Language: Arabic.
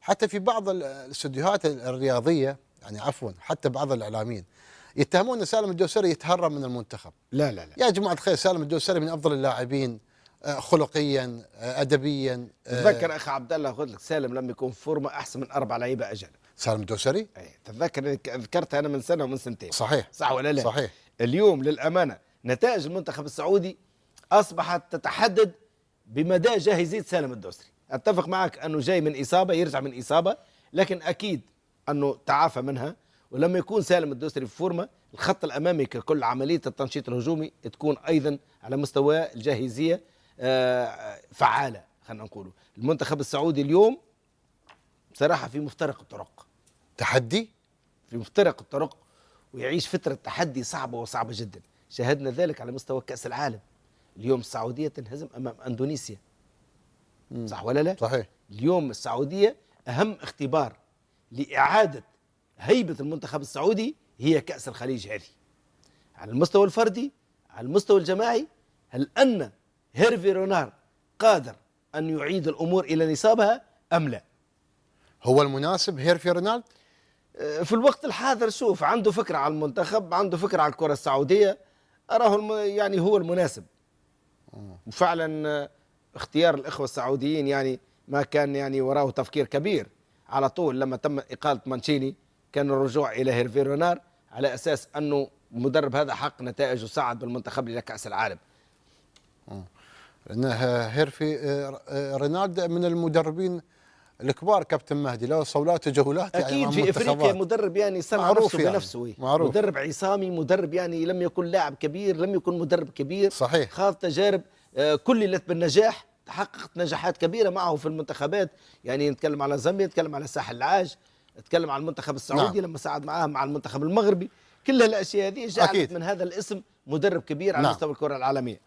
حتى في بعض الاستديوهات الرياضيه، يعني عفوا حتى بعض الاعلاميين يتهمون ان سالم الدوسري يتهرب من المنتخب. لا لا لا. يا جماعه الخير، سالم الدوسري من افضل اللاعبين خلقيا، ادبيا. تتذكر اخي عبد الله، قلت لك سالم لم يكون في فورمه احسن من 4 لعيبه اجانب. سالم الدوسري تتذكر ذكرتها انا من سنه ومن سنتين. صحيح، صح ولا لا؟ صحيح. اليوم للامانه نتائج المنتخب السعودي اصبحت تتحدد بمدى جاهزيه سالم الدوسري. اتفق معك انه جاي من اصابه، يرجع من اصابه، لكن اكيد انه تعافى منها. ولما يكون سالم الدوسري في فورمه، الخط الامامي ككل عمليه التنشيط الهجومي تكون ايضا على مستوى الجاهزيه فعاله. خلينا نقول المنتخب السعودي اليوم بصراحه في مفترق الطرق، تحدي في مفترق الطرق، ويعيش فتره تحدي صعبه وصعبه جدا. شاهدنا ذلك على مستوى كاس العالم. اليوم السعوديه تنهزم امام اندونيسيا، صح ولا لا؟ صحيح. اليوم السعوديه اهم اختبار لاعاده هيبه المنتخب السعودي هي كاس الخليج هذه، على المستوى الفردي، على المستوى الجماعي. هل ان هيرفي رونار قادر ان يعيد الامور الى نصابها ام لا؟ هو المناسب هيرفي رونالد؟ في الوقت الحاضر شوف، عنده فكره على المنتخب، عنده فكره على الكره السعوديه، اراه يعني هو المناسب. وفعلا اختيار الاخوه السعوديين يعني ما كان يعني وراه تفكير كبير. على طول لما تم اقاله مانشيني كان الرجوع الى هيرفي رونار على اساس انه المدرب هذا حق نتائج وساعد بالمنتخب الى كاس العالم. لأن هيرفي رونالد من المدربين الكبار، كابتن مهدي له صولات وجولات اكيد يعني في افريقيا مدرب يعني صنع نفسه يعني بنفسه. معروف. مدرب عصامي، مدرب يعني لم يكن لاعب كبير، لم يكن مدرب كبير، صحيح. خاض تجارب كللت بالنجاح، تحققت نجاحات كبيره معه في المنتخبات. يعني نتكلم على زامبيا، نتكلم على ساحل العاج، نتكلم على المنتخب السعودي. نعم. لما ساعد معاه مع المنتخب المغربي، كل الاشياء هذه جعلت من هذا الاسم مدرب كبير على مستوى الكره العالميه.